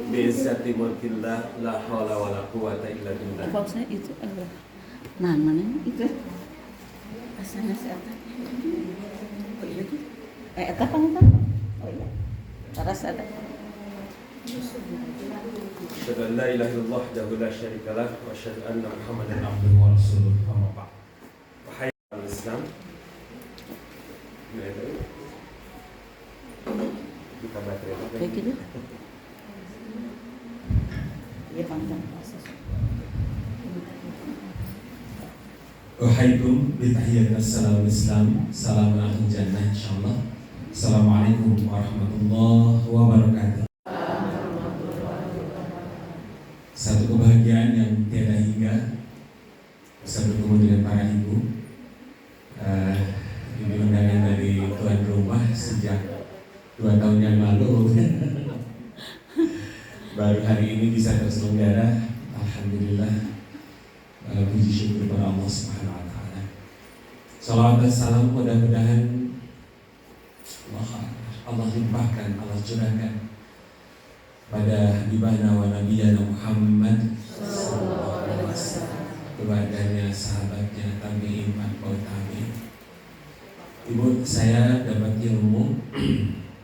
Bi'izzati mulkillah la haula wala quwata illa billah. Kalau itu adalah mana itu asalnya siapa? Oh iya tuh. Eta pangitan. Oh iya. Taras ada. Asyhadu an la ilaha illallah wahdahu la syarika lah wa asyhadu anna Muhammadan abduhu wa rasuluh. Amma ba'd. Wahai Islam. Kita baterai. Kayak gitu. Iya panjang proses. Uhaikum bitahiyat assalamu islam. Salam alaikum jannah insyaallah. Assalamualaikum warahmatullahi wabarakatuh. Satu kebahagiaan yang tiada hingga bisa bertemu dengan para ibu. Ini undangan dari tuan rumah sejak 2 tahun yang lalu. Baru hari ini bisa terselenggara. Alhamdulillah. Puji syukur kepada Allah Subhanahu wa taala. Salawat dan salam mudah-mudahan Allah limpahkan, Allah curahkan pada habibana wa nabiyana Muhammad sallallahu alaihi wasallam, keluarganya, sahabatnya, tabi'in, atba'ut tabi'in. Ibu, saya dapat ilmu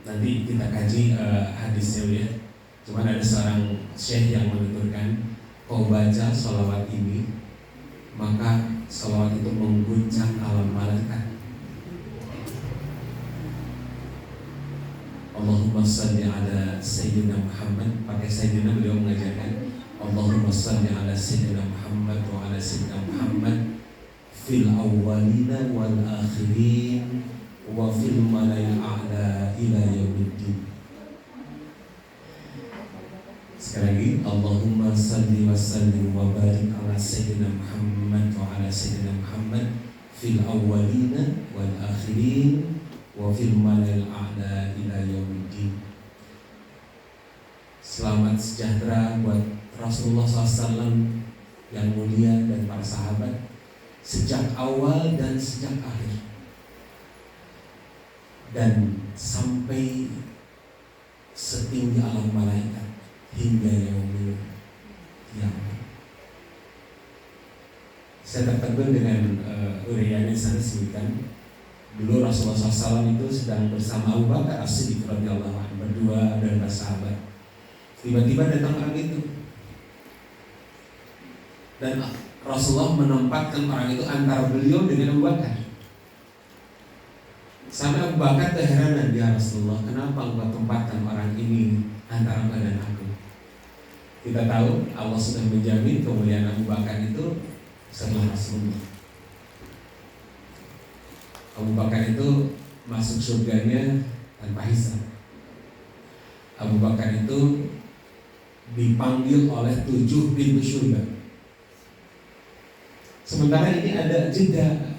nanti kita kaji hadisnya ya. Cuman ada seorang syekh yang menuturkan, kau baca sholawat ini, maka sholawat itu mengguncang alam malaikat. Allahumma salli ala Sayyidina Muhammad. Pakai Sayyidina, beliau mengajarkan Allahumma salli ala Sayyidina Muhammad wa ala Sayyidina Muhammad fil awwalina wal akhirin wa fil malail a'la ila yaumiddin. Sekali lagi, Allahumma salli wa sallim wa barik ala Sayyidina Muhammad wa ala Sayyidina Muhammad fil awwalina wal akhirin wa fil malail a'la ila yaumiddin. Selamat sejahtera buat Rasulullah SAW yang mulia dan para sahabat sejak awal dan sejak akhir dan sampai setinggi alam malaikat hingga yaumil kiamat. Saya tertegun dengan uraian yang sangat singkat. Dulu Rasulullah SAW itu sedang bersama Abu Bakar As-Siddiq radhiyallahu anhu, berdua dan bersahabat. Tiba-tiba datang orang itu, dan Rasulullah menempatkan orang itu antara beliau dengan Abu Bakar. Sampai Abu Bakar keheranan, ya Rasulullah, kenapa engkau tempatkan orang ini antara engkau dan aku? Kita tahu Allah sudah menjamin kemuliaan Abu Bakar itu setelah Rasulullah. Abu Bakar itu masuk surganya tanpa hisab. Abu Bakar itu dipanggil oleh 7 pintu surga. Sementara ini ada jeda.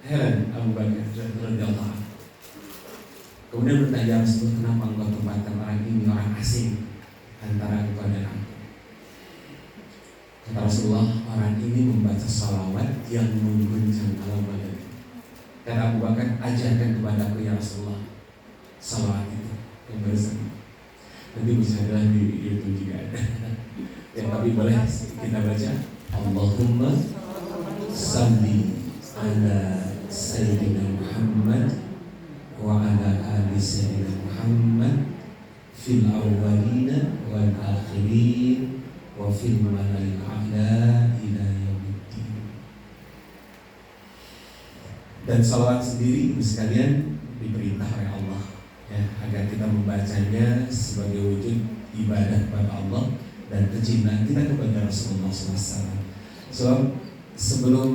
Heran Abu Bakar radhiyallahu anhu. Kemudian bertanya Rasulullah, kenapa engkau tempatkan orang ini, orang asing, antara engkau dan aku? Kata Rasulullah, orang ini membaca salawat yang mengguncang alam malaikat. Kata Abu Bakar, ajarkan kepadaku ya Rasulullah salawat itu yang bersama. Nanti bisa adalah di YouTube juga ada. Ya, tapi boleh kita baca Allahumma salli ala Sayyidina Muhammad wa ala ali Sayyidina Muhammad fil awwalina wal akhirin wa fil malail a'la ila yaumiddin. Dan salawat sendiri ibu sekalian diperintah oleh Allah ya, agar kita membacanya sebagai wujud ibadah kepada Allah dan kecintaan kita kepada Rasulullah SAW. So, sebelum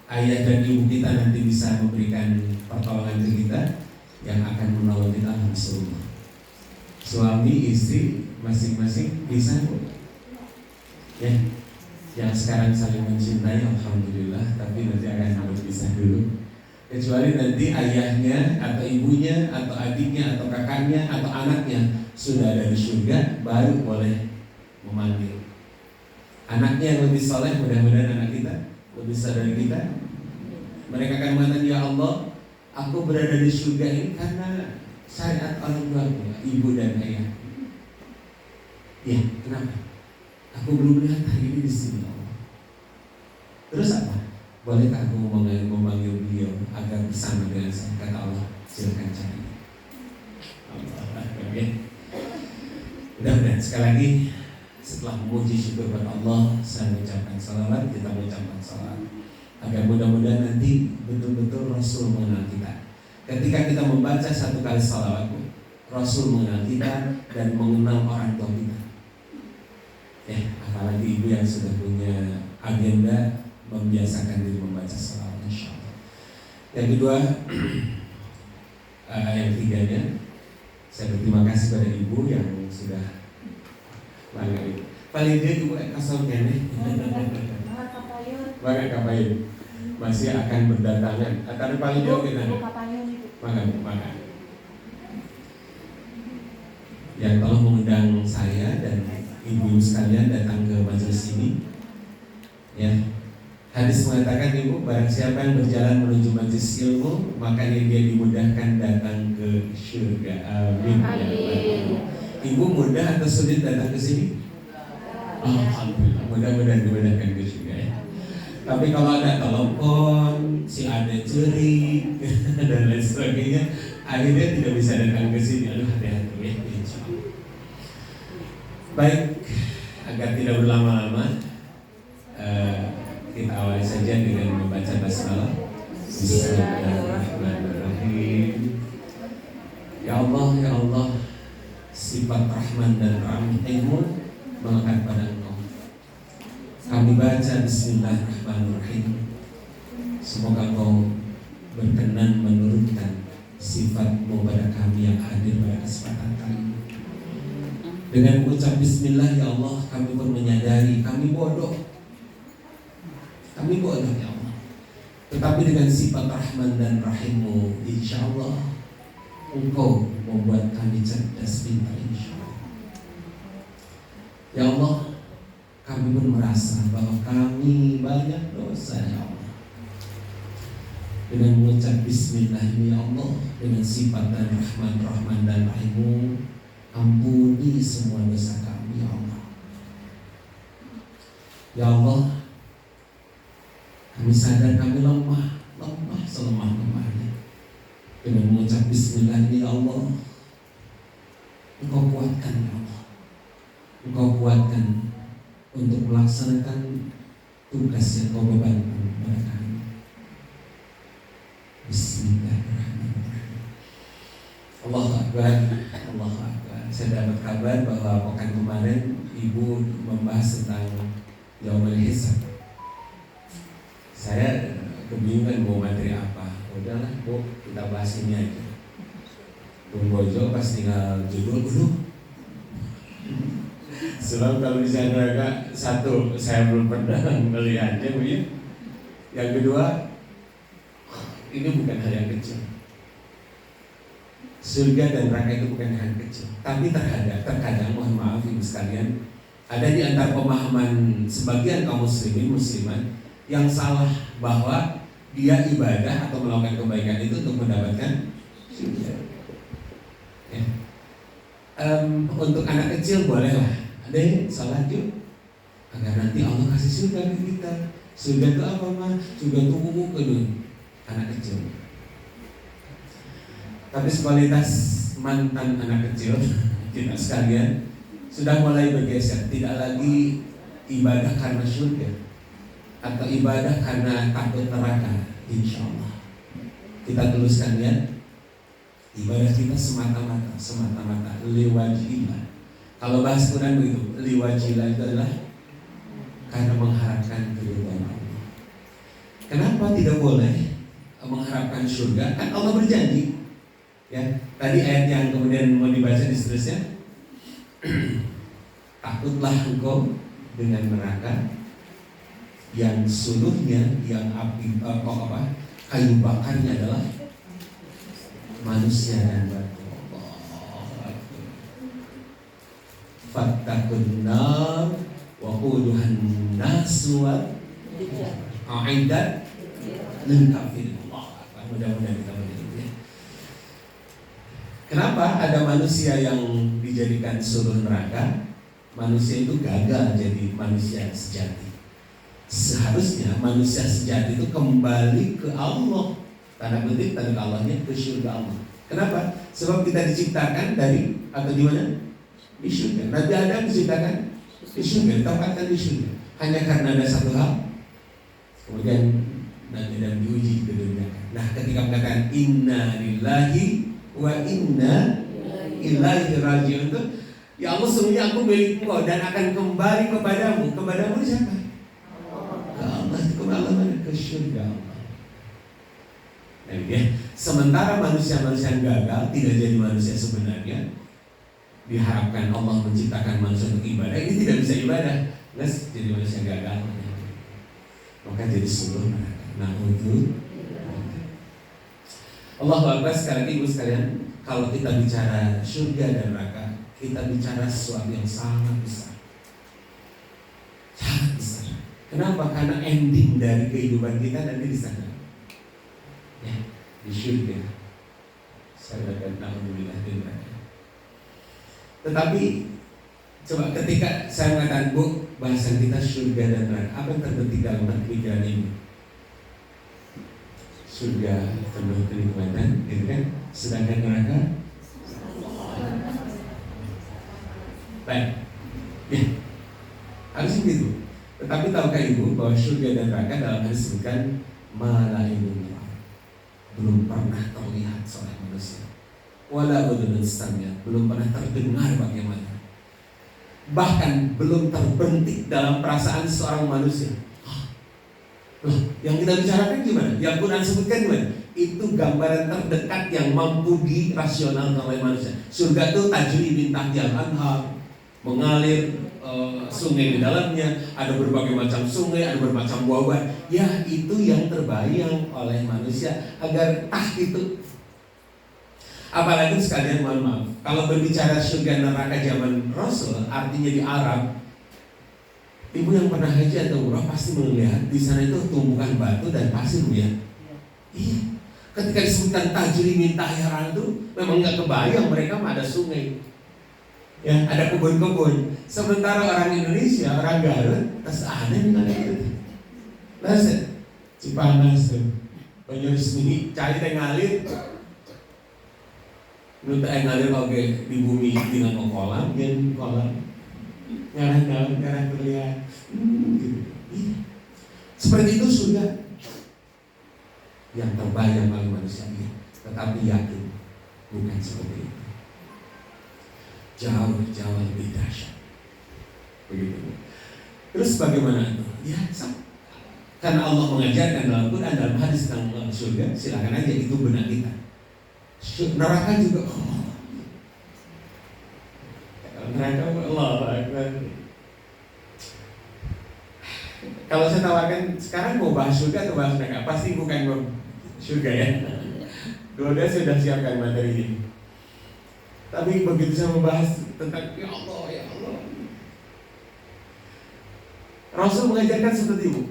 ayah dan ibu kita nanti bisa memberikan pertolongan ke kita, yang akan menolong kita Rasulullah. Suami istri masing-masing bisa ya, yang sekarang saling mencintai alhamdulillah, tapi nanti akan berpisah dulu. Kecuali nanti ayahnya atau ibunya atau adiknya atau kakaknya atau anaknya sudah ada di surga, baru boleh memanggil. Anaknya yang lebih soleh, mudah-mudahan anak kita lebih sadar kita, mereka akan mengatakan, ya Allah, aku berada di surga ini karena syariat orang tua, ibu dan ayah. Ya, kenapa? Aku belum melihat hari ini di sini, Allah. Terus apa? Bolehkah aku memanggil beliau agar bersama dengan saya? Kata Allah, silakan cari. Allah, oke. Mudah-mudahan sekali lagi setelah memuji syukur kepada Allah, saya mengucapkan salawat, kita mengucapkan salawat agar mudah-mudahan nanti betul-betul Rasul mengenal kita. Ketika kita membaca satu kali salawat, Rasul mengenal kita dan mengenal orang tua kita. Apalagi ibu yang sudah punya agenda membiasakan diri membaca salawat, insyaallah. Yang kedua, yang ketiganya, saya berterima kasih pada ibu yang sudah bangga. Paling dia ibu kasar kene. Bangga kapayun. Masih akan berdatangan. Atau paling jauh kita. Makan. Yang telah mengundang saya dan ibu sekalian datang ke majelis ini. Ya. Hadis mengatakan ibu, barang siapa yang berjalan menuju majelis ilmu, makanya dia dimudahkan datang ke surga. Amin. Ibu mudah atau sulit datang ke sini? Alhamdulillah, mudah-mudahan dimudahkan ke surga ya. Tapi kalau ada telepon, si ada cerik dan lain sebagainya, akhirnya tidak bisa datang ke sini. Aduh, hati-hati ya, insyaallah. Baik, agar tidak berlama-lama, kita awali saja dengan membaca basmalah. Bismillahirrahmanirrahim. Ya Allah, sifat Rahman dan Rahim-Mu melekat pada Engkau. Kami baca Bismillahirrahmanirrahim. Semoga Engkau berkenan menurunkan sifat-Mu pada kami yang hadir pada kesempatan kali ini. Dengan mengucap Bismillah, ya Allah, kami pun menyadari kami bodoh. Kami bodoh ya Allah. Tetapi dengan sifat Rahman dan Rahim-Mu, insya Allah Engkau membuat kami cerdas, pintar, insya Allah. Ya Allah, kami pun merasa bahwa kami banyak dosa ya Allah. Dengan mengucap Bismillah ini ya Allah, dengan sifat dan Rahman dan Rahim-Mu, ampuni semua dosa kami ya Allah. Ya Allah, kami sadar kami lemah selemah-lemahnya. Dengan mengucap Bismillah ini ya Allah, Engkau kuatkan ya Allah. Engkau kuatkan untuk melaksanakan tugas yang Kau bebankan kepada kami. Bismillahirrahmanirrahim. Allahu Akbar. Saya dapat kabar bahwa pekan kemarin ibu membahas tentang Yaumul Hisab. Saya kebingungan mau materi apa. Udahlah Bu, kita bahas ini aja. Bung Bojo pas tinggal judul dulu. Sebab kalau di Sandraga, satu, saya belum pernah melihatnya Bu ya. Yang kedua, ini bukan hal yang kecil. Surga dan neraka itu bukan hal kecil. Tapi terkadang mohon maaf ibu sekalian, ada di antara pemahaman sebagian kaum muslimin muslimat yang salah bahwa dia ibadah atau melakukan kebaikan itu untuk mendapatkan surga. Ya. Untuk anak kecil bolehlah, ada yang salat yuk agar nanti Allah kasih surga ke kita. Surga itu apa mah? Surga itu umum ke anak kecil. Tapi kualitas mantan anak kecil kita sekalian sudah mulai bergeser, tidak lagi ibadah karena surga atau ibadah karena takut neraka. Insya Allah kita tuliskan ya, ibadah kita semata-mata liwajillah. Kalau bahas Quran begitu, liwajillah itu adalah karena mengharapkan keridhaan Allah. Kenapa tidak boleh mengharapkan surga? Kan Allah berjanji. Ya, tadi ayat yang kemudian mau dibaca di seterusnya, takutlah engkau dengan neraka yang seluruhnya, yang api kayu bakarnya adalah manusia dan batu. Fattaqun nar wa quduhan nas wal aidat lil kafirin. Mudah-mudahan kita menjadi. Kenapa ada manusia yang dijadikan suruh neraka? Manusia itu gagal jadi manusia sejati. Seharusnya manusia sejati itu kembali ke Allah. Tanda kutip, tanda Allahnya ke surga Allah. Kenapa? Sebab kita diciptakan dari atau di mana? Di surga. Nabi Adam diciptakan di surga, ditempatkan di surga. Hanya karena ada satu hal, kemudian Nabi Adam diuji ke dunia. Nah, ketika mengatakan Inna lillahi wa inna ilaihi raji'un itu, ya Allah sesungguhnya aku milik Engkau dan akan kembali kepadamu. Kepadamu siapa? Ke Allah. Kepadamu mana? Ke surga Allah. Nah, ya. Sementara manusia-manusia yang gagal tidak jadi manusia sebenarnya, diharapkan Allah menciptakan manusia untuk ibadah, ini tidak bisa ibadah, plus jadi manusia gagal, maka jadi suluh neraka. Nah, untuk Allah Akbar. Sekali lagi ibu sekalian, kalau kita bicara surga dan neraka, kita bicara sesuatu yang sangat besar, sangat besar. Kenapa? Karena ending dari kehidupan kita nanti di sana, ya, di surga. Saya akan alhamdulillah di neraka. Tetapi coba ketika saya mengatakan, Bu, bahasan kita surga dan neraka, apa yang terbetik dalam pikiran ini? Surga penuh kenikmatan, gitu kan? Sedangkan neraka baik, ya, harus begitu. Tetapi tahukah ibu bahwa surga dan neraka dalam hal disebutkan malaikun, belum pernah terlihat seorang manusia, wala udhunun sami'at, belum pernah terdengar bagaimana, bahkan belum terbentik dalam perasaan seorang manusia. Loh, yang kita bicarakan gimana? Yang Quran sebutkan gimana? Itu gambaran terdekat yang mampu dirasionalkan oleh manusia. Surga itu tajri min tahtihal anhar, mengalir sungai di dalamnya, ada berbagai macam sungai, ada bermacam buah-buahan. Ya, itu yang terbayang oleh manusia agar itu. Apalagi sekalian, mohon maaf, kalau berbicara surga neraka zaman Rasul, artinya di Arab, ibu yang pernah haji atau umrah pasti melihat di sana itu tumbukan batu dan pasir, ya. Iya. Ketika disebutkan tajri min tahtihal itu, memang nggak kebayang mereka ada sungai, ya, ada kebun-kebun. Sementara orang Indonesia, orang Garut, terus ada dengan itu. Lalu Cipanas tuh, Banyuwangi sini cari teh ngalir. Menurut teh ngalir oke di bumi dengan kolam, dan kolam ngarang terlihat. Gitu. Seperti itu sudah yang terbayang oleh manusia ini. Tetapi yakin bukan seperti itu. Jauh lebih dahsyat. Begitu. Terus bagaimana itu? Ya, karena Allah mengajarkan dalam Quran, dalam hadis tentang surga, silakan aja, itu benar kita. Neraka juga neraka Allah Akbar. Kalau saya tawarkan sekarang mau bahas surga atau bahas neraka, pasti bukan surga, ya. Dua-dua sudah siapkan materi ini. Tapi begitu saya membahas tentang ya Allah, Rasul mengajarkan seperti itu.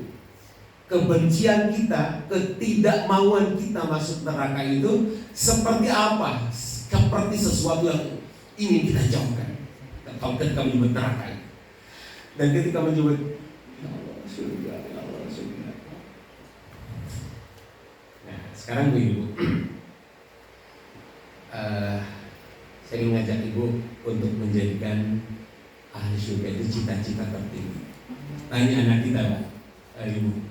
Kebencian kita, ketidakmauan kita masuk neraka itu seperti apa? Seperti sesuatu yang ingin kita jauhkan. Kalau ketika menyebut neraka, dan ketika menyebut ya Allah surga, ya Allah surga. Nah, sekarang begini, Bu. Saya ingin mengajak ibu untuk menjadikan ahli surga itu cita-cita tertinggi. Tanya anak kita, Pak, ibu,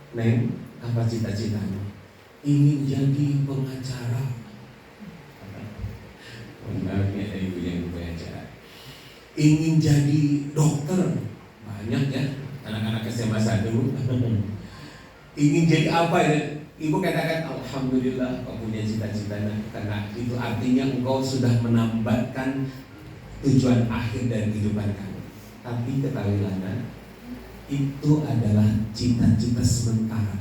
Neng, apa cita-citamu? Ingin jadi pengacara. Benarnya ada ibu yang pengacara. Ingin jadi dokter. Banyak ya anak-anak SMA 1. Ingin jadi apa ya? Ibu katakan alhamdulillah kau punya cita-cita, karena itu artinya engkau sudah menambatkan tujuan akhir dari kehidupan kamu. Tapi ketahuilah, itu adalah cita-cita sementara.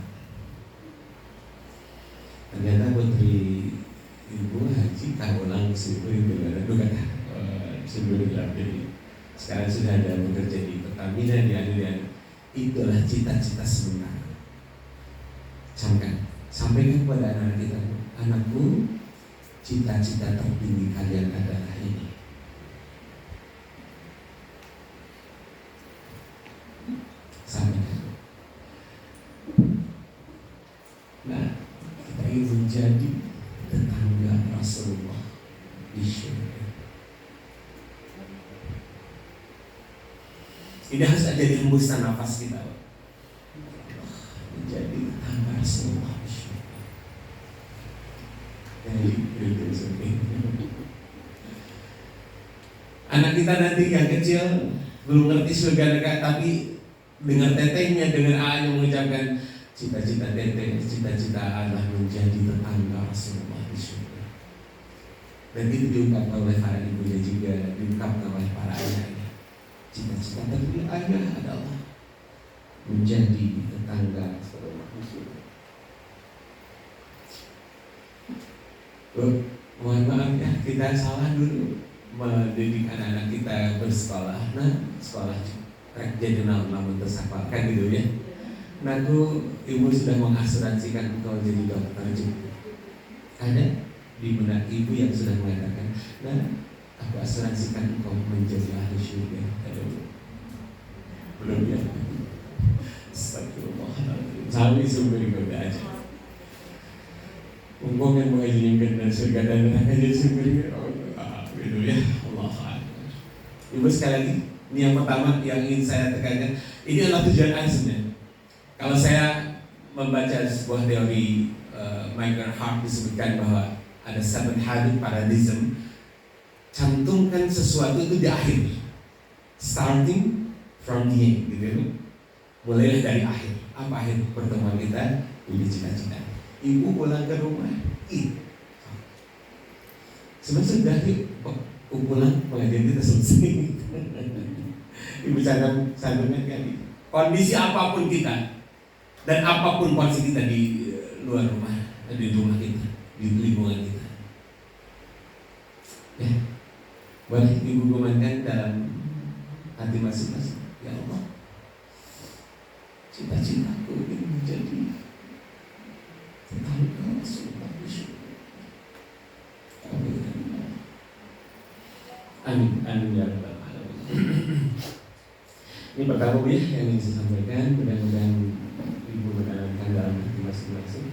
Ternyata putri ibu haji kaulang sebelum sekarang sudah ada bekerja di Pertamina, di Adrian. Itulah cita-cita sementara. Sampaikan kepada anak kita, anakku, cita-cita tertinggi kalian adalah ini. Sampaikan. Nah, kita ingin menjadi tetangga Rasulullah di surga. Ini harus jadi hembusan nafas kita, menjadi tetangga Rasulullah di surga. Anak kita nanti yang kecil belum ngerti surga dekat, tapi dengar tetehnya, dengar A-nya mengucapkan cita-cita teteh, cita-cita adalah menjadi tetangga Rasulullah di surga. Dan itu diungkapkan oleh para ibunya juga, diungkapkan oleh para ayahnya. Cita-cita dari ayah adalah menjadi tetangga Rasulullah di surga. Mohon maaf ya, kita salah dulu mendidik anak-anak kita bersekolah. Nah, sekolah jadi namun tersapa kan gitu ya. Nah, ibu sudah mengasuransikan engkau jadi dokter juga. Ada di benak ibu yang sudah mengatakan, nah, aku asuransikan engkau menjadi ahli syurga. Ada belum ya? Astagfirullahaladzim. Sampai sumber ibadah aja. Hubungan mengajikan dan surga dan neraka jadi surga gitu ya. Allah. Ibu sekali lagi, ini yang pertama yang ingin saya tekankan, ini adalah tujuan sebenarnya. Kalau saya membaca sebuah teori Michael Hart disebutkan bahwa ada 7 habit paradigm, cantumkan sesuatu itu di akhir, starting from the end, gitu. Mulailah dari akhir. Apa akhir pertemuan kita? Ini cita-cita. Ibu pulang ke rumah, sebenarnya sudah pulang pengajian kita selesai. Ibu cantumkan kali kondisi apapun kita dan apapun kondisi kita di luar rumah, di rumah kita, di lingkungan kita. Ya, boleh ibu komandan dalam hati masing-masing. Ya Allah, cita-citaku ingin menjadi tetangga Rasulullah di surga. Amin, amin ya rabbal alamin. Ini pertama Bu ya yang ingin saya sampaikan. Mudah-mudahan ibu menanamkan dalam hati masing-masing.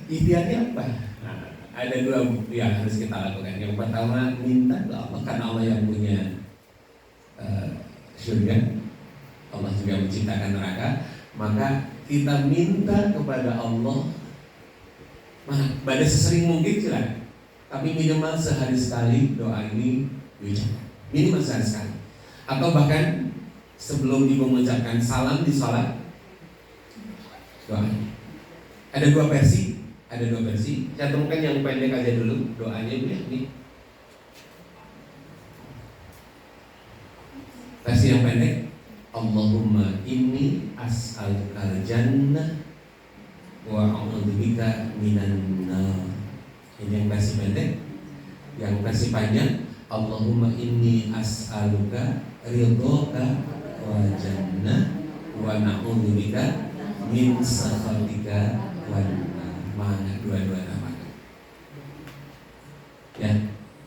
Ikhtiarnya apa? Nah, ada 2 yang harus kita lakukan. Yang pertama, minta ke Allah, karena Allah yang punya surga. Allah juga menciptakan neraka. Maka kita minta kepada Allah, pada sesering mungkin silakan, tapi minimal sehari sekali doa ini diucapkan, minimal sehari sekali, atau bahkan sebelum ibu mengucapkan salam di sholat, doanya. Ada 2 versi, cantumkan yang pendek aja dulu doanya Bu ya. Nih versi yang pendek. Allahumma inni as'alukal jannah wa a'udzubika minan nar. Ini yang versi pendek. Yang versi panjang, Allahumma inni as'aluka ridhoka wa jannah wa na'udzubika min sakhatika wan nar. Mana dua-dua nama. Ya,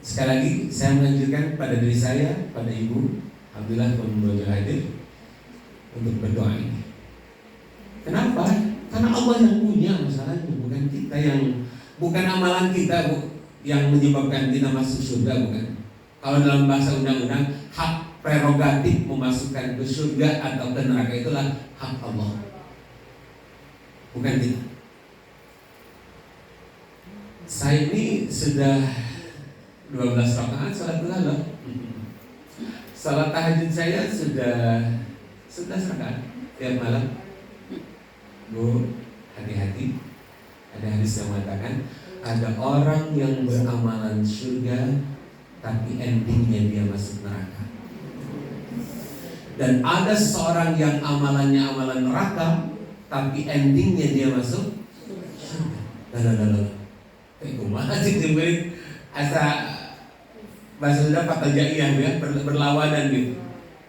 sekali lagi saya menganjurkan pada diri saya, pada ibu, alhamdulillah pun hadir untuk berdoa ini. Kenapa? Karena Allah yang punya masalahnya, bukan kita, yang bukan amalan kita yang menyebabkan kita masuk surga, bukan. Kalau dalam bahasa undang-undang, hak prerogatif memasukkan ke surga atau ke neraka itulah hak Allah, bukan kita. Saya ini sudah 12 rakaat salat duha. Salat tahajud saya sudah 11 rakaat tiap malam. Bu, hati-hati. Ada hadis yang mengatakan ada orang yang beramalan surga tapi endingnya dia masuk neraka. Dan ada seorang yang amalannya amalan neraka tapi endingnya dia masuk surga. Kumaha sih diberi asa bahasa Sunda patajaiyah ya, berlawanan gitu.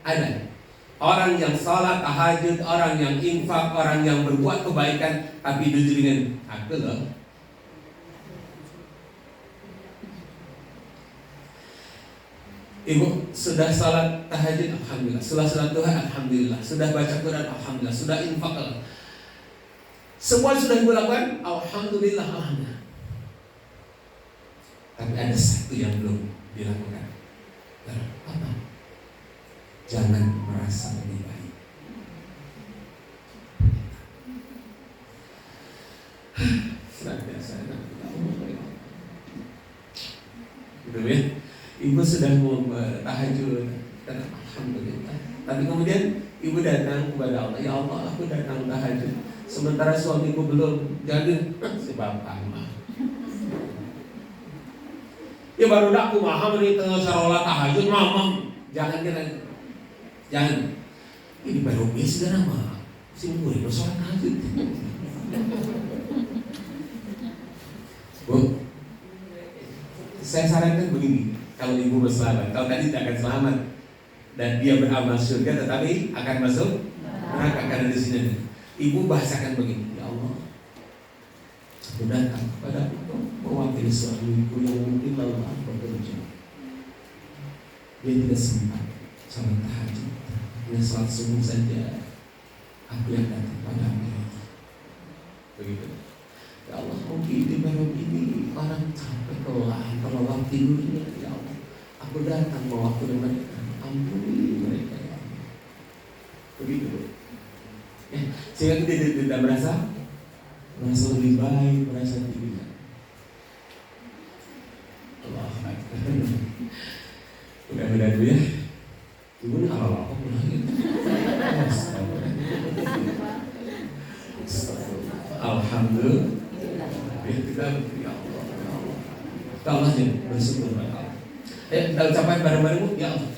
Ada orang yang salat tahajud, orang yang infak, orang yang berbuat kebaikan, tapi jujur dengan aku loh Ibu sudah salat tahajud, alhamdulillah. Sudah salat duha, alhamdulillah. Sudah baca Quran, alhamdulillah. Sudah infak, semua sudah ibu lakukan, alhamdulillah, alhamdulillah. Tapi ada satu yang belum dilakukan. Apa? Jangan merasa lebih baik. Senantiasa gitu ya. Ibu sudah mau tahajud dan alhamdulillah. Tapi kemudian ibu datang kepada Allah, ya Allah, aku datang tahajud. Sementara suamiku belum jadi si bapak mah. Ya baru dak aku maham ini tengah sarolat tahajud mamam. Jangan kira, jangan. Ini baru sudah nama. Si murid bersolat tahajud. Bu, saya sarankan begini, kalau ibu berselamat, kalau tadi tidak akan selamat dan dia beramal surga, tetapi akan masuk neraka karena di sini. Ibu bahasakan begini, ya Allah, aku datang kepada mewakili suamiku yang mungkin lelah bekerja. Dia tidak sempat salat tahajud, dia salat subuh saja. Aku yang datang padamu, ya Allah. Begitu. Ya Allah, mungkin di malam ini orang capek kelelap tidurnya, ya Allah. Aku datang mewakili mereka, ampuni mereka, ya Allah. Begitu. Ya, sehingga kita tidak merasa lebih baik, merasa tidak. Allah Akbar. Mudah-mudahan dulu ya. Ibu ini apa-apa pulang gitu. Alhamdulillah. Kita ya Allah, ya Allah. Kita Allah yang bersyukur kepada Allah. Kita ucapkan bareng-bareng, ya Allah.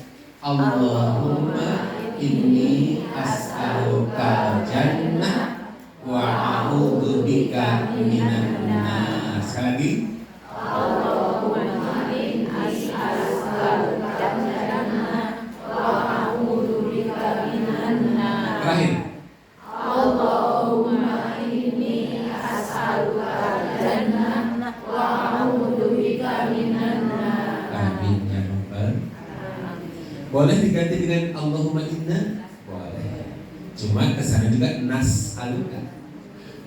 Allahumma inni as'aluka jannah wa a'udzubika minan nar. Sekali lagi. Allahumma inni as'aluka jannah wa a'udzubika minan nar. Terakhir. Allahumma inni as'aluka jannah wa a'udzubika minan nar. Amin ya rabbal. Boleh diganti dengan Allahumma inna? Boleh. Cuma kesana juga nas'aluka.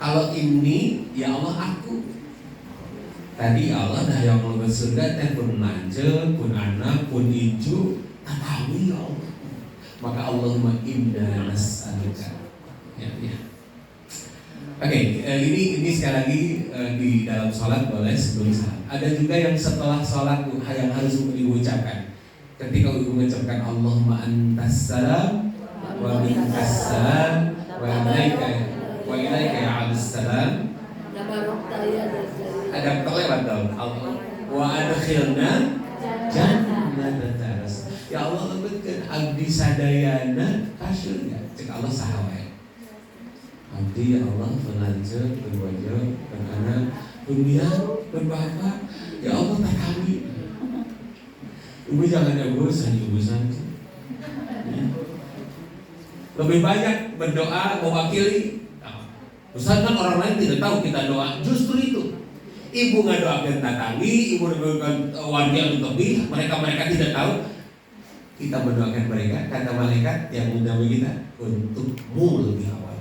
Kalau ini ya Allah aku. Tadi ya Allah dah yang mau surga teh pun lanjut, pun anak, pun hijau, tahu ya Allah. Maka Allahumma inna nas'aluka. Ya. Oke, ini sekali lagi di dalam sholat boleh sebelum sholat. Ada juga yang setelah sholat yang harus diucapkan. Ketika ibu mengucapkan Allahumma antas salam wa minkas salam wa ilaika ya abdus salam. Ada kelewat dong. Wa adkhilna jannata. Ya Allah lebetkeun abdi sadayana ka surga. Cek Allah saha abdi ya Allah penlanjut, berwajah, beranak, berbia, berbapak. Ya Allah tak kami. Ibu jangan ada urusan, ibu saja. Lebih banyak berdoa mewakili. Ustaz kan orang lain tidak tahu kita doa. Justru itu. Ibu ngadoakan tatanggi, ibu ngadoakan warga lebih, mereka tidak tahu. Kita mendoakan mereka, kata malaikat yang mengundang kita untukmu lebih awal.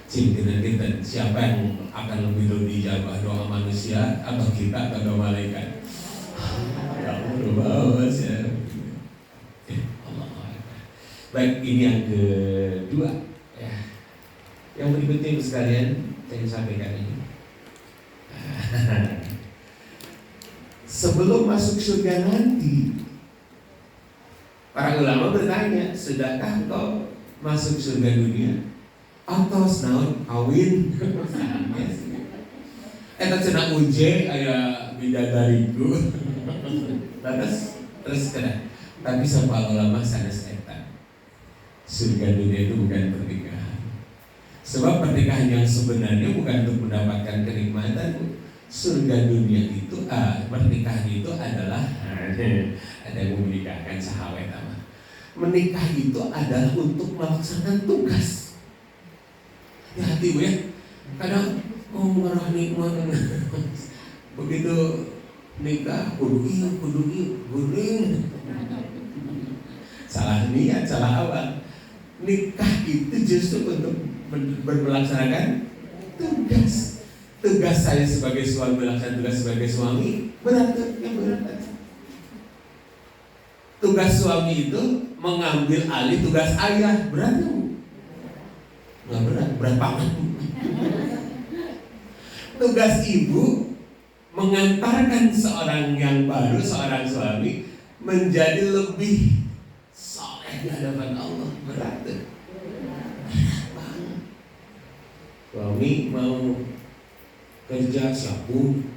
Cintinan kita, siapa yang akan lebih dulu dijabah doa manusia atau kita atau doa malaikat? Ya Allah, baik, ini yang kedua ya. Yang berikutnya ibu sekalian saya sampaikan ini. Sebelum masuk surga nanti, para ulama bertanya, sudahkah kau masuk surga dunia? Atau senaun kawin? Eta cenah uje aya bidadariku. Terus kena. Tapi sama ulama sanes eta. Surga dunia itu bukan pernikahan. Sebab pernikahan yang sebenarnya bukan untuk mendapatkan kenikmatan. Surga dunia itu pernikahan itu adalah ada yang menikahkan sahabat sama. Menikah itu adalah untuk melaksanakan tugas. Ya hati bu ya. Kadang marah nikmat begitu nikah kudu guring. Salah niat, salah awal. Nikah itu justru untuk melaksanakan tugas saya sebagai suami, melaksanakan tugas sebagai suami. Berat. Tugas suami itu mengambil alih tugas ayah. Berat nggak berat banget. Tugas ibu mengantarkan seorang yang baru, seorang suami menjadi lebih soleh di hadapan Allah. Berat banget. Suami mau kerja siapun,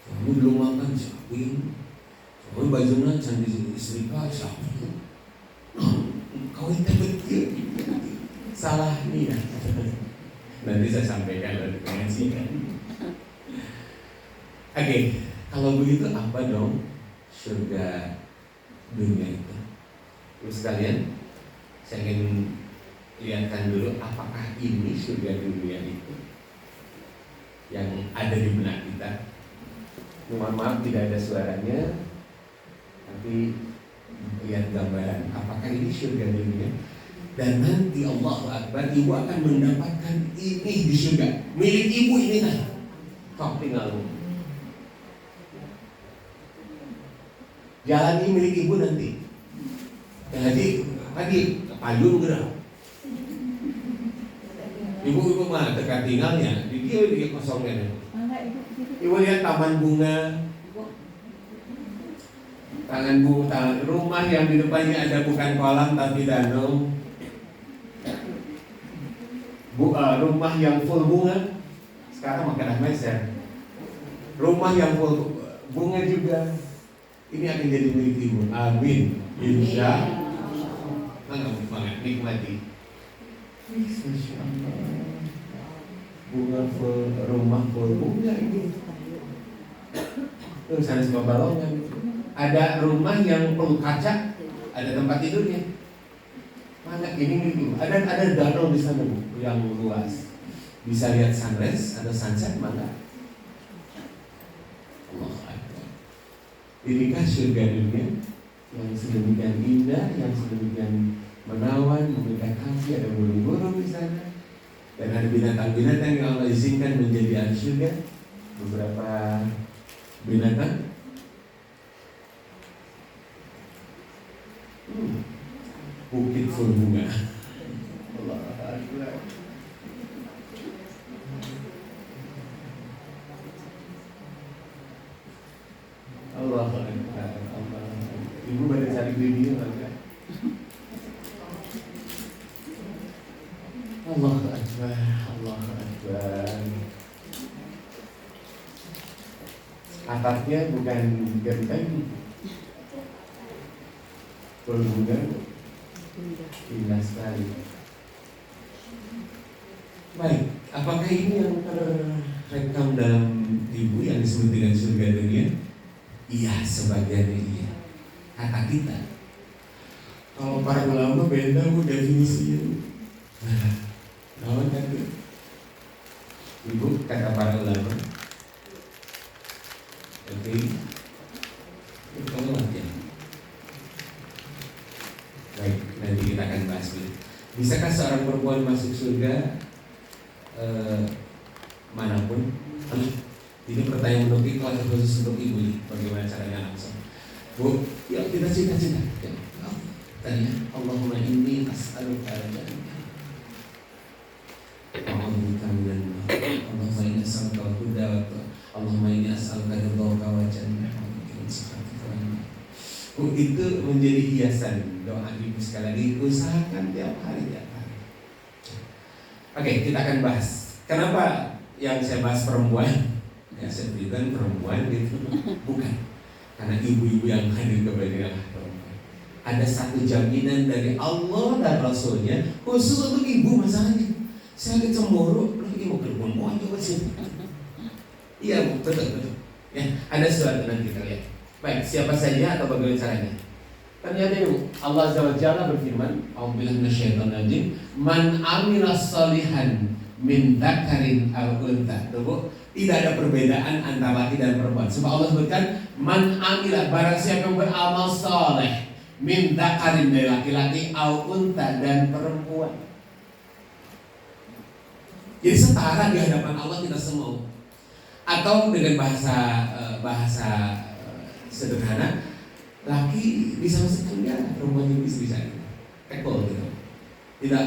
suami belum makan siapin, suami bajunya cantik istrika siapin. Kau itu betul. Salah nih ya. Nanti saya sampaikan dari pengajian. Oke, kalau begitu apa dong surga dunia itu? Terus sekalian, saya ingin lihatkan dulu apakah ini surga dunia itu yang ada di benak kita. Mohon maaf tidak ada suaranya, tapi lihat gambaran apakah ini surga dunia. Dan nanti Allahu Akbar, ibu akan mendapatkan ini di surga. Milik ibu ini lah. Tok tinggal. Jalani milik ibu nanti. Jadi tadi payung gerak. Ibu mah dekat tinggalnya, di dia kosongnya. Ibu lihat taman bunga. Taman rumah yang di depannya ada bukan kolam tapi danau. Rumah yang full bunga. Sekarang makan meser. Rumah yang full bunga juga. Ini akan jadi milik ibu. Amin. Insya Allah. Banget nikmati. Masya Allah. Bunga full, rumah full bunga ini. Terus ada sebuah balongan. Ada rumah yang perlu kaca, ada tempat tidurnya. Mana ini milik ibu. Ada danau di sana Bu, yang luas. Bisa lihat sunrise atau sunset mana? Allah Akbar. Inikah surga dunia yang sedemikian indah, yang sedemikian menawan, memberikan hati, ada burung-burung di sana, dan ada binatang-binatang yang Allah izinkan menjadi ahli surga. Beberapa binatang. Bukit full bunga. Allah Akbar. Allah Akbar. Allah. Ibu pada cari video kan? Allah Akbar. Allah Akbar. Atapnya bukan genteng, full bunga. Indah sekali. Baik, apakah ini yang terekam dalam ibu yang disebut dengan surga dunia? Iya, sebagiannya iya. Kata kita. Kalau para ulama beda Bu definisinya. Nah, kan ibu kata para ulama. Oke, itu kalau latihan. Baik, nanti kita akan bahas dulu. Bisakah seorang perempuan masuk surga manapun? Ini pertanyaan untuk ibu atau khusus untuk ibu nih, bagaimana caranya langsung? Bu, yuk kita cita-cita. Tanya, Allahumma inni as'aluka al-jannah. Allahumma inni as'aluka al-huda wa Allahumma inni as'aluka ridhaka wa jannah wa min sakhatika wa nar. Itu menjadi hiasan doa ibu sekali lagi, usahakan tiap hari. Oke, kita akan bahas. Kenapa yang saya bahas perempuan? Ya, saya berikan perempuan gitu. Bukan. Karena ibu-ibu yang hadir kepada perempuan. Ada satu jaminan dari Allah dan Rasulnya khusus untuk ibu masalahnya. Saya lagi cemburu, lagi mau ke perempuan juga sih. Iya, betul. Ya, ada suatu nanti kita lihat. Baik, siapa saja atau bagaimana caranya? Ternyata ibu, Allah Azza wa Jalla berfirman, A'udzubillahi minasyaitonir rajim, man amila shalihan min dzakarin aw untha. Tuh, Tidak ada perbedaan antara laki dan perempuan. Sebab Allah sebutkan man amila, barang siapa yang beramal soleh min dzakarin, dari laki-laki, au unta, dan perempuan. Jadi setara di hadapan Allah kita semua. Atau dengan bahasa sederhana, laki bisa masuk penjara, perempuan juga bisa tekol gitu. Tidak,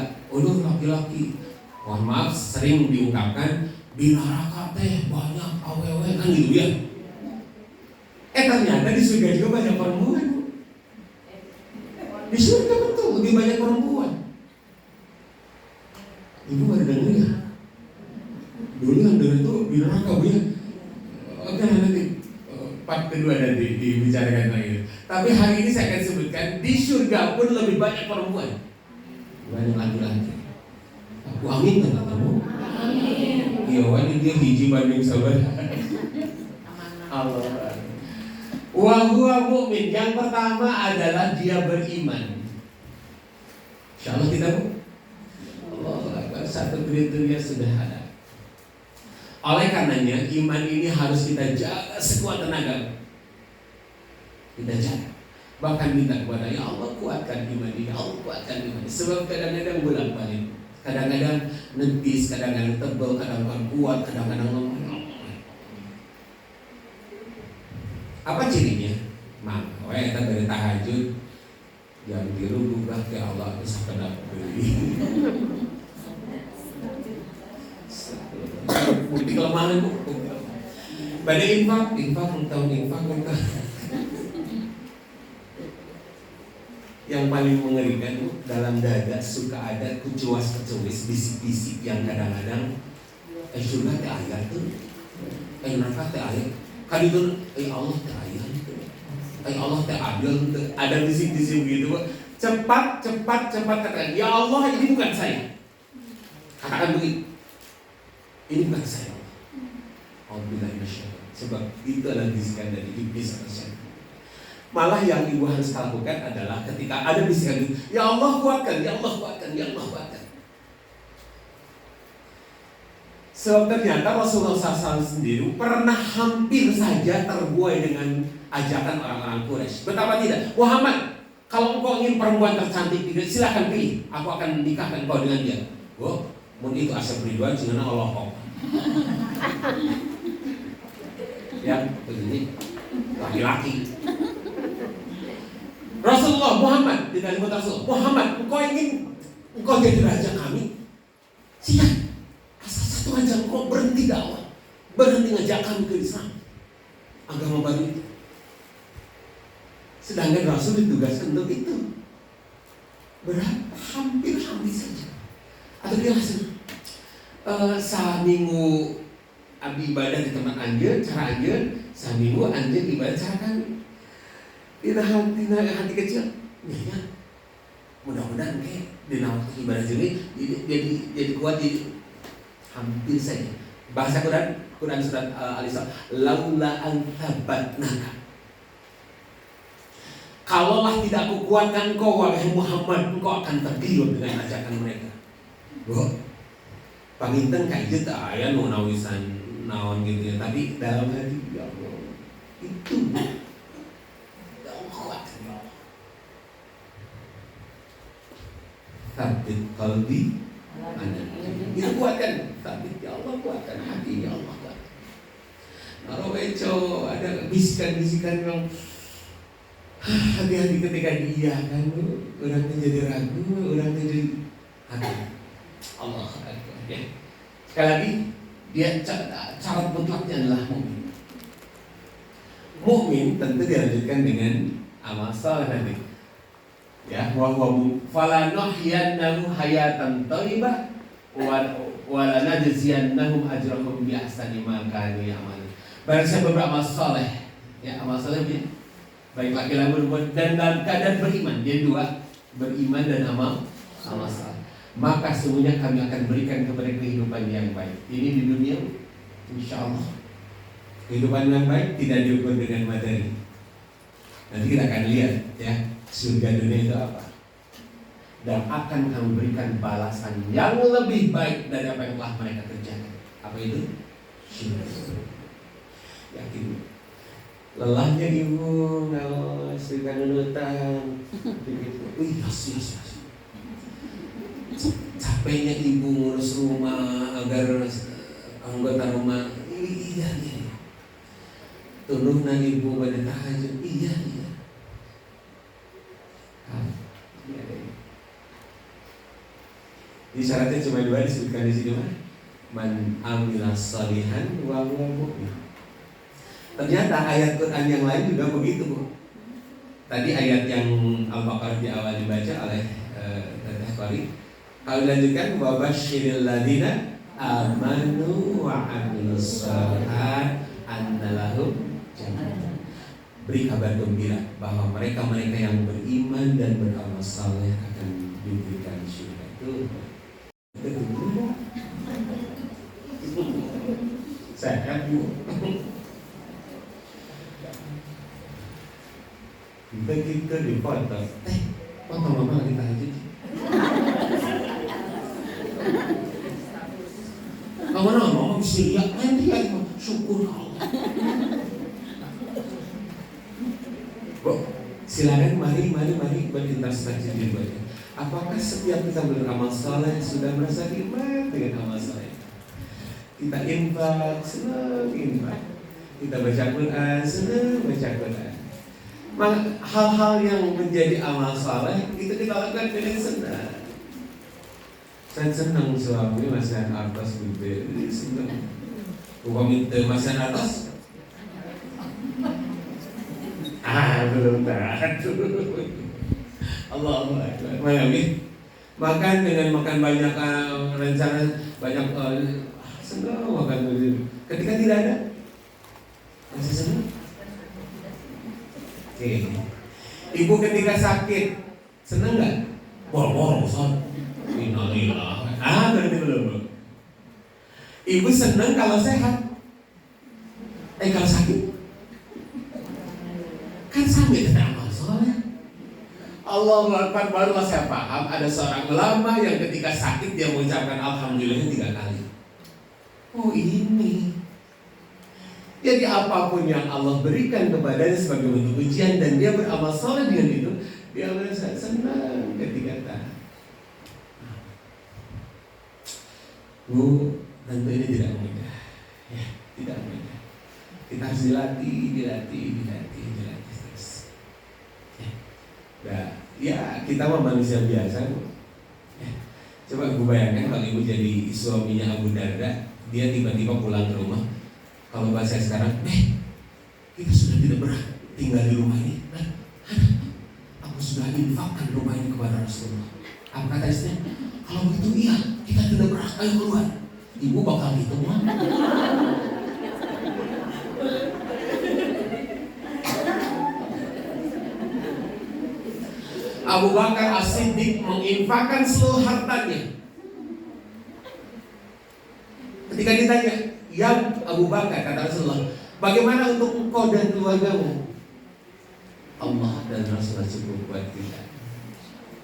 laki-laki, mohon maaf, sering diungkapkan di neraka teh banyak awewe kan gitu ya. Ternyata di surga juga banyak perempuan. Di surga betul lebih banyak perempuan. Ibu baru dengar ya? Dulu yang dengar itu di neraka ya. Oke, nanti part kedua nanti dibicarakan lagi. Tapi hari ini saya akan sebutkan di surga pun lebih banyak perempuan, banyak laki-laki. Aku amin kan kamu? Iya, ini dia hiji banding sabar. Allah. Wa huwa mu'min. Yang pertama adalah dia beriman. Insyaallah kita Allah, satu kriteria sudah ada. Oleh karenanya iman ini harus kita jaga sekuat tenaga. Kita jaga. Bahkan minta kepada ya Allah kuatkan iman ini, Allah kuatkan iman ini. Sebab kadang-kadang bolak-balik. Kadang-kadang nipis, kadang-kadang tebal, kadang-kadang kuat, kadang-kadang lemah. Apa cirinya? Kita dari tahajud yang dirubah ke Allah itu sekedar beli. Bukti kelemahan bu. Pada infak yang paling mengerikan bu, dalam dada suka ada kecuas-kecuis, bisik-bisik yang kadang-kadang surga teh ayat tuh, neraka teh ayat, kan itu Allah teh ayat, Allah teh adil, ada bisik-bisik gitu bu. Cepat katakan, ya Allah ini bukan saya. Katakan begitu, ini bukan saya. Alhamdulillah, sebab itu adalah bisikan dari iblis atau syaitan. Malah yang ibu harus lakukan adalah ketika ada bisikan itu, ya Allah kuatkan, ya Allah kuatkan, ya Allah kuatkan. Sebab ternyata Rasulullah SAW sendiri pernah hampir saja terbuai dengan ajakan orang-orang Quraisy. Betapa tidak, Muhammad, kalau engkau ingin perempuan tercantik, silakan pilih, aku akan menikahkan engkau dengan dia. Mungkin itu asal beriduan, jangan Allah kok. Ya, begini, laki-laki. Rasulullah Muhammad di kalimat Rasul Muhammad, engkau jadi raja kami. Siap, asal satu aja engkau berhenti dakwah, berhenti ngajak kami ke Islam, agama baru itu. Sedangkan Rasul ditugaskan untuk itu. Hampir saja. Atau dia langsung saminggu abdi ibadah di tempat anjeun, cara anjeun, saminggu anjeun ibadah cara kami. Kita hati kecil, ya, mudah-mudahan kayak di waktu ibadah ini jadi kuat, jadi hampir saja. Bahasa Quran surat Al-Isra, laula an thabatnaka. Kalaulah tidak aku kuatkan kau wahai Muhammad, engkau akan tergiur dengan ajakan mereka. Panginten kayak gitu aya nu nawisan naon gitu ya, tapi dalam hati ya Allah itu Sabit qalbi itu kuatkan, sabit ya Allah kuatkan hati, ya Allah kuatkan. Kalau ada bisikan-bisikan yang hati-hati ketika diiyakan, orang menjadi ragu, orang menjadi hati. Allah Akbar ya. Sekali lagi dia cara mutlaknya adalah mukmin. Mukmin tentu dilanjutkan dengan amal saleh nanti. Ya, wa huwa fala nuhyiyannahu hayatan thayyibah wa lanajziyannahum ajrahum bi ahsani ma kanu ya'malun. Barang siapa beramal saleh, ya amal salehnya baik laki-laki perempuan dan dalam keadaan beriman, dia dua, beriman dan amal saleh, maka semuanya kami akan berikan kepada kehidupan yang baik. Ini di dunia, insyaallah. Kehidupan yang baik tidak diukur dengan materi. Nanti kita akan lihat ya, surga dunia itu apa. Dan akan kami berikan balasan yang lebih baik dari apa yang telah mereka kerjakan. Apa itu? syirik. Yakin. Lelahnya ibu ngawas dengan nunutan. Wih, yes. Capeknya ibu ngurus rumah agar anggota rumah iya. Tundukna ibu pada tahajud iya. Di syaratnya cuma 2 disebutkan di sini mah. Man amila salihan wa huwa mu'min. Ternyata ayat Quran yang lain juga begitu, Bu. Tadi ayat yang Al-Baqarah di awal dibaca oleh Teteh Qari. Kalau dilanjutkan wa basyiril ladzina amanu wa amilus shalihat anna lahum jannah. Beri kabar gembira bahwa mereka-mereka yang beriman dan beramal saleh akan diberikan surga. Itu sehat, Bu. Begitu di foto, foto mama lagi tahajud. Kamu nama bisa lihat nanti ya, syukur Allah. Bu, silakan mari berinteraksi diri. Apakah setiap kita beramal saleh sudah merasa nikmat dengan amal saleh? Kita infak, senang infak. Kita baca Quran, senang baca Quran. Hal-hal yang menjadi amal saleh itu kita lakukan dengan senang. Saya senang suami masih atas gede, senang. Suami masih atas. Belum tahu. Allahu Akbar. Makan dengan makan banyak rencana banyak senang makan begitu. Ketika tidak ada masih senang. Oke. Ibu ketika sakit senang nggak? Boro-boro son. Innalillah. Berarti belum. Ibu senang kalau sehat. Kalau sakit kan sampai tidak amal soleh. Allahu Akbar, barulah saya paham ada seorang ulama yang ketika sakit dia mengucapkan alhamdulillah 3 kali. Oh ini. Jadi apapun yang Allah berikan kepadanya sebagai bentuk ujian dan dia beramal soleh dengan itu, dia merasa senang ketika taat. Bu, tentu ini tidak mudah. Ya, tidak mudah. Kita harus dilatih terus. Ya kita mah manusia biasa, Bu. Coba Ibu bayangkan kalau Ibu jadi suaminya Abu Darda, dia tiba-tiba pulang ke rumah. Kalau bahasa sekarang, kita sudah tidak berhak tinggal di rumah ini. Aku sudah infakkan rumah ini kepada Rasulullah. Apa kata istrinya? Kalau begitu iya, kita tidak berhak, ayo keluar. Ibu bakal gitu mah. Abu Bakar As-Siddiq menginfakkan seluruh hartanya. Ketika ditanya, ya Abu Bakar, kata Rasulullah, bagaimana untuk engkau dan keluargamu? Allah dan Rasulullah cukup buat kita.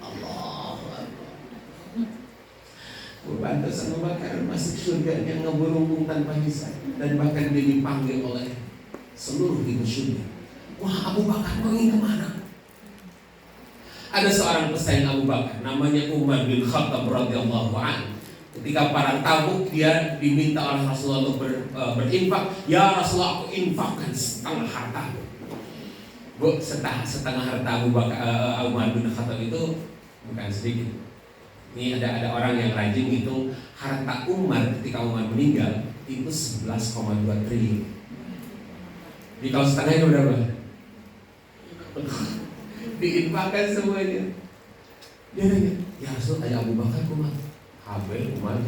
Allah. Pantas Abu Bakar masuk surga yang ngeburung tanpa hisab dan bahkan dia dipanggil oleh seluruh ibu surga. Wah, Abu Bakar pergi kemana? Ada seorang pesaing Abu Bakar namanya Umar bin Khattab radhiyallahu anhu. Ketika para Tabuk dia diminta oleh Rasulullah untuk berinfak. Ya Rasulullah, aku infakkan setengah harta. Bu, setengah harta Abu Bakar Umar bin Khattab itu bukan sedikit. Ini ada orang yang rajin hitung harta Umar ketika Umar meninggal itu 11,2 triliun. Jadi kalau setengah itu berapa? Diinfakkan semuanya. Dia nanya, ya Rasul, tanya Abu Bakar kumah HB Umar.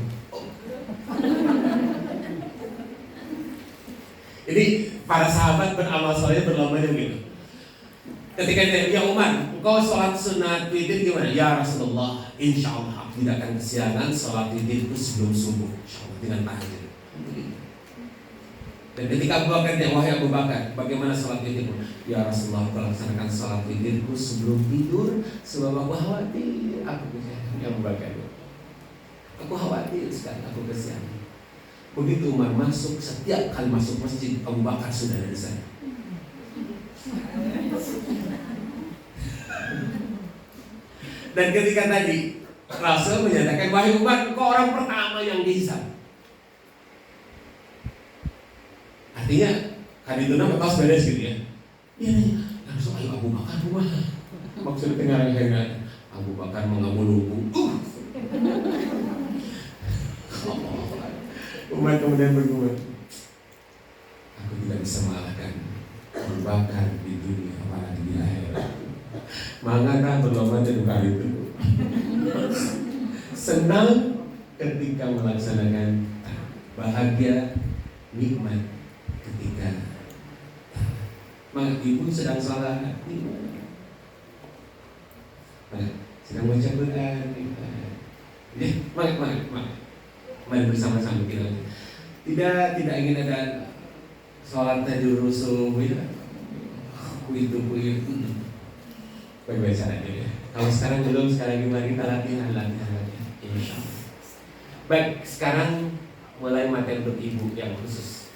Jadi para sahabat beramal soleh berlomba begitu. Ketika dia Umar, engkau sholat sunat witir gimana? Ya Rasulullah, insya Allah aku tidak akan kesiangan sholat witirku sebelum subuh. Insya Allah dengan tahajud. Dan ketika Abu Bakar tanya, wahai Abu Bakar, bagaimana sholat witirmu? Ya Rasulullah, aku laksanakan sholat witirku sebelum tidur, sebab aku khawatir aku kesiangan. Ya Abu Bakar, aku khawatir sekali aku kesiangan. Begitu Umar masuk, setiap kali masuk masjid Abu Bakar sudah ada di sana. Dan ketika tadi Rasul menyatakan, wahai Umar, kau orang pertama yang dihisab. Artinya kan itu nama tos beres gitu ya. Iya, langsung ayo Abu Bakar rumah. Maksudnya tengah yang Abu Bakar mengamul-umul. Umar kemudian bergumam, aku tidak bisa mengalahkan Abu Bakar di dunia apalagi di akhirat. Maka berlomba dan kali itu senang ketika melaksanakan, bahagia nikmat ketika ibu sedang salat, sedang baca Quran, mari bersama-sama kita. Tidak ingin ada sholat tajur rusuh, ya. Itu. Baik-baik saja ya. Kalau sekarang belum, sekali lagi mari kita latihan. Insya Allah. Baik, sekarang mulai materi untuk ibu yang khusus,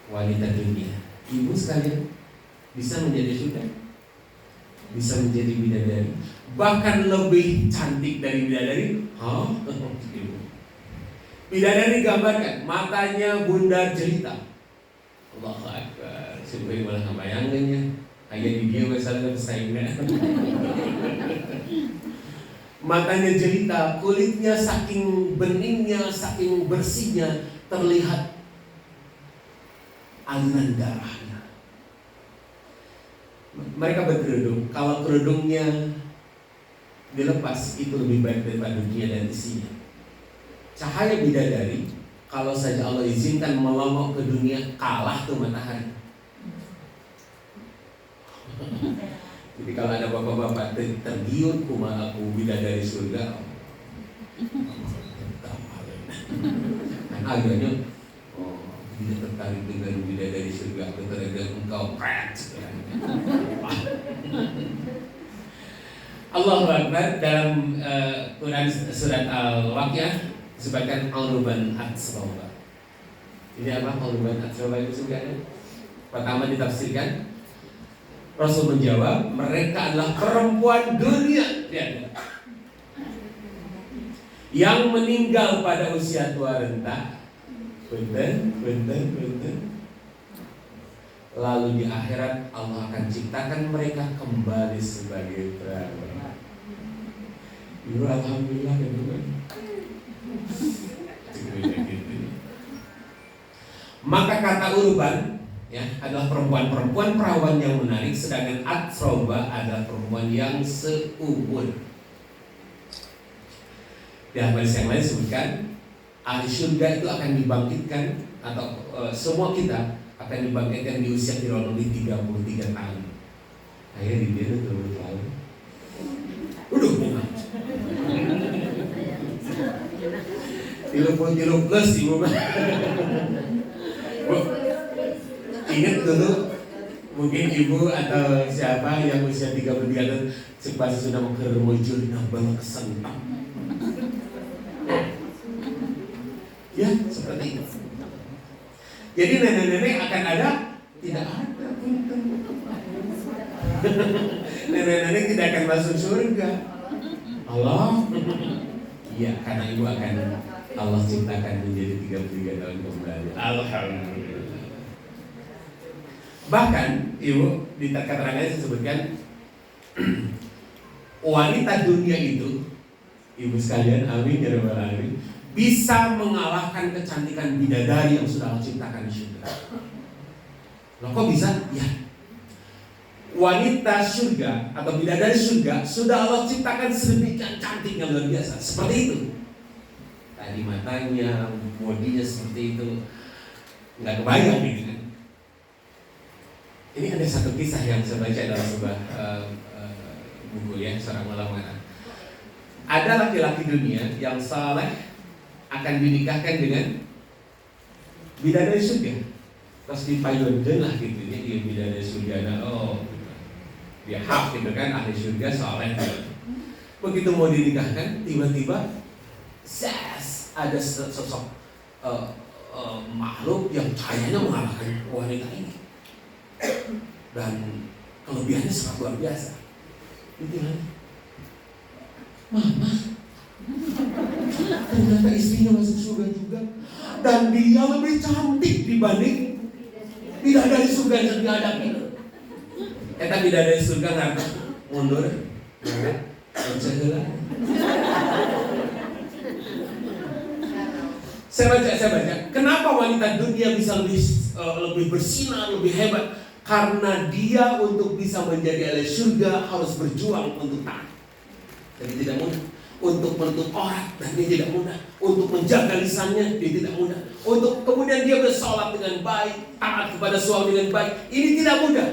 wanita dunia. Ibu sekalian bisa menjadi surga, bisa menjadi bidadari, bahkan lebih cantik dari bidadari. Bidadari digambarkan matanya bundar jelita. Allahu Akbar. Sebenarnya malah ngebayangannya. Hanya di dia masalah bersaingnya. Matanya jelita, kulitnya saking beningnya, saking bersihnya, terlihat aliran darahnya. Mereka berkerudung. Kalau kerudungnya dilepas, itu lebih baik daripada dunia dan isinya. Cahaya bidadari, kalau saja Allah izinkan melongok ke dunia, kalah tuh matahari. Jadi kalau ada bapak-bapak tergiur kuma aku bidadari surga, agaknya tidak tertarik dengan bidadari surga, tertarik dengan engkau pret. Allahu Akbar. Dalam Quran surat Al-Waqiah disebutkan al-ruban atsroba. Ini apa al-ruban atsroba itu sebenarnya? Pertama ditafsirkan, Rasul menjawab, mereka adalah perempuan dunia yang meninggal pada usia tua renta. Benten. Lalu di akhirat Allah akan ciptakan mereka kembali sebagai perawan. Ibu alhamdulillah kan bukan. Maka kata urban ya adalah perempuan perawan yang menarik, sedangkan atsroba adalah perempuan yang seumur. Di hadis yang lain disebutkan ahli surga itu akan dibangkitkan atau semua kita akan dibangkitkan di usia kurang lebih 33 tahun. Akhirnya di dia itu 30 tahun. Udah bunga. 30 plus ibu mah. Ingat dulu mungkin ibu atau siapa yang usia 33 tahun sepasti sudah mengermujur nambah kesentak. Ya seperti itu. Jadi nenek-nenek akan ada, tidak ada. Nenek-nenek tidak akan masuk surga. Allah. Iya, karena ibu akan Allah ciptakan menjadi 33 tahun kembali. Alhamdulillah. Bahkan ibu di keterangannya disebutkan wanita dunia itu, ibu sekalian, amin ya rabbal alamin, bisa mengalahkan kecantikan bidadari yang sudah Allah ciptakan di surga. Loh kok bisa? Ya, wanita surga atau bidadari surga sudah Allah ciptakan sedemikian cantik yang luar biasa. Seperti itu. Tadi matanya, bodinya seperti itu, nggak kebayang gitu kan. Ini ada satu kisah yang saya baca dalam sebuah buku ya, seorang ulama. Ada laki-laki dunia yang saleh akan dinikahkan dengan bidadari surga. Terus dipayunkan lah gitu ya, dia bidadari surga. Dia hak gitu kan, ahli surga saleh. Begitu mau dinikahkan, tiba-tiba ada sosok makhluk yang cahayanya mengalahkan wanita ini, dan kelebihannya sangat luar biasa. Itu kan, mama, ternyata istrinya masuk surga juga, dan dia lebih cantik dibanding bidadari surga yang dihadapi. Eta bidadari surga nggak mundur, nggak mencelah. Saya baca. Kenapa wanita dunia bisa lebih bersinar, lebih hebat? Karena dia untuk bisa menjadi ahli surga harus berjuang untuk taat. Jadi tidak mudah. Untuk menutup aurat, dan dia tidak mudah. Untuk menjaga lisannya, dia tidak mudah. Untuk kemudian dia bersolat dengan baik, taat kepada suami dengan baik, ini tidak mudah.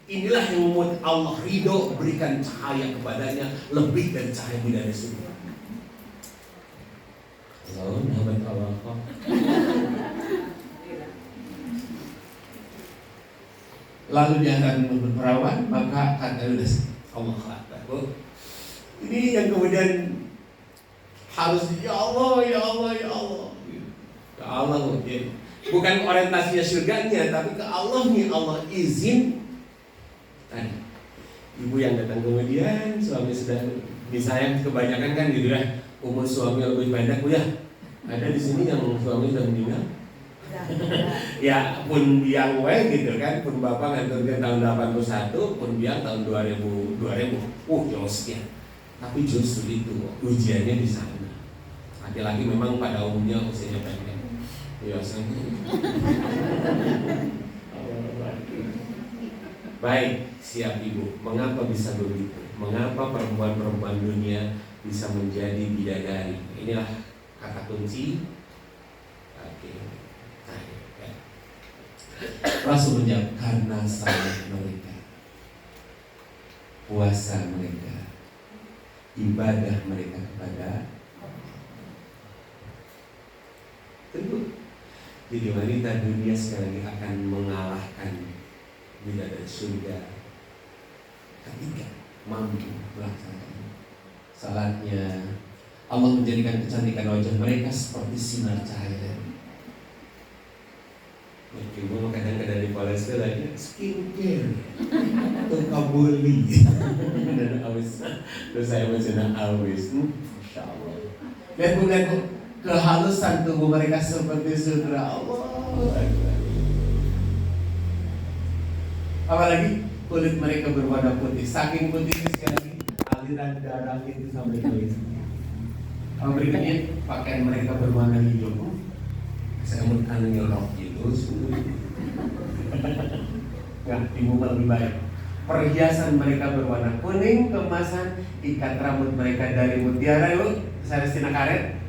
Inilah yang membuat Allah ridho berikan cahaya kepadanya lebih dari cahaya bidadari surga. Lalu dia akan berperawan, maka kata Allah Akbar. Ini yang kemudian harus ya Allah. Ke Allah, bukan orientasinya surganya, tapi ke Allahnya. Allah izin. Ibu yang datang kemudian suami sudah, misalnya kebanyakan kan gitu ya, umur suami lebih pendek, Bu ya. Ada di sini yang suami sudah meninggal. Ya pun biang gitu kan, pun bapak nganturkan tahun 81, pun biang tahun 2000. Jauh sekian. Tapi justru itu ujiannya di sana. Laki-laki memang pada umumnya usianya pendek. Biasanya. Baik, siap ibu. Mengapa bisa begitu? Mengapa perempuan-perempuan dunia bisa menjadi bidadari? Inilah kata kunci. Oke. Rasul menjawab, karena salat mereka, puasa mereka, ibadah mereka kepada tentu. Jadi wanita dunia sekali lagi akan mengalahkan bidadari surga ketika mampu melaksanakan salatnya. Allah menjadikan kecantikan wajah mereka seperti sinar cahaya. Ibu kadang-kadang di Palestina lagi skincare untuk kabuli dan awis. Terus saya mencenang awis. Masya Allah. Lihat kehalusan tubuh mereka seperti sutra Allah. Apalagi kulit mereka berwarna putih. Saking putihnya sekali, aliran darahnya itu sampai kulit. Berikutnya pakaian mereka berwarna hijau. Saya mau rok gitu. Nggak, ibu lebih baik. Perhiasan mereka berwarna kuning, kemasan, ikat rambut mereka dari mutiara, yuk, Celestina karet,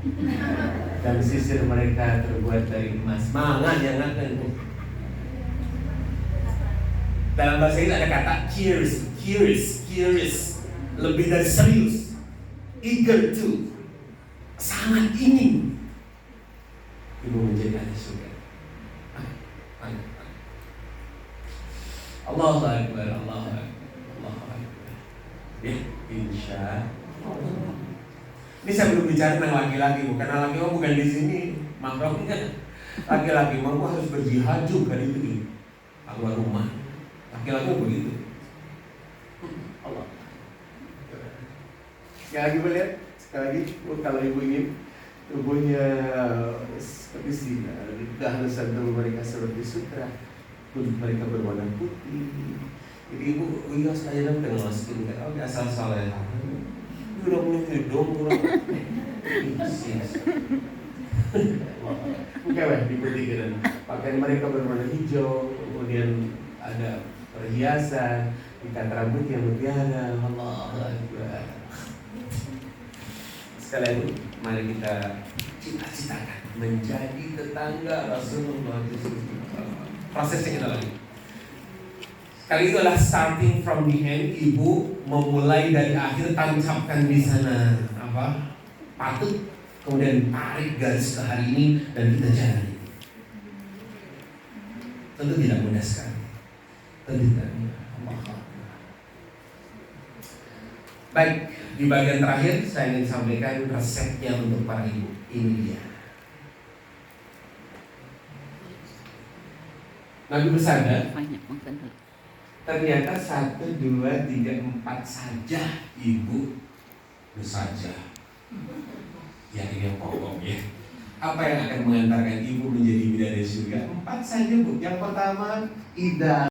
dan sisir mereka terbuat dari emas. Mangan yang akan. Dalam bahasa Inggris ada kata curious, lebih dari serius, eager to, sangat ingin ibu menjadi ahli surga. Allahu Akbar. Ya, insya Allah. Ini saya belum bicara tentang laki-laki, karena laki-laki bukan di sini. Makanya laki-laki mau harus berjihad juga itu keluar rumah. Laki-laki begitu. Allah. Sekali lagi melihat, kalau ibu ingin tubuhnya seperti sinar, kehalusan tubuh mereka seperti sutra, kulit mereka berwarna putih. Jadi ibu hias aja dong dengan skincare. Oke, asal saleh. Udah punya hidung, udah. Oke, diputihkan. Pakaian mereka berwarna hijau, kemudian ada perhiasan, ikat rambut yang mutiara. Allahu Akbar. Sekali lagi, mari kita cita-citakan menjadi tetangga Rasulullah. Prosesnya kita lagi. Kali itu adalah starting from the end. Ibu memulai dari akhir, tancapkan di sana apa patut, kemudian tarik garis ke hari ini dan kita jalani. Tentu tidak mudah sekali. Tentu tidak mudah. Baik, di bagian terakhir saya ingin sampaikan resepnya untuk para ibu. Ini dia. Nabi bersabda, Banyak makan. ternyata 1, 2, 3, 4 saja ibu saja. Yang ini yang pokok ya. Apa yang akan mengantarkan ibu menjadi bidadari surga? 4 saja bu. Yang pertama, ida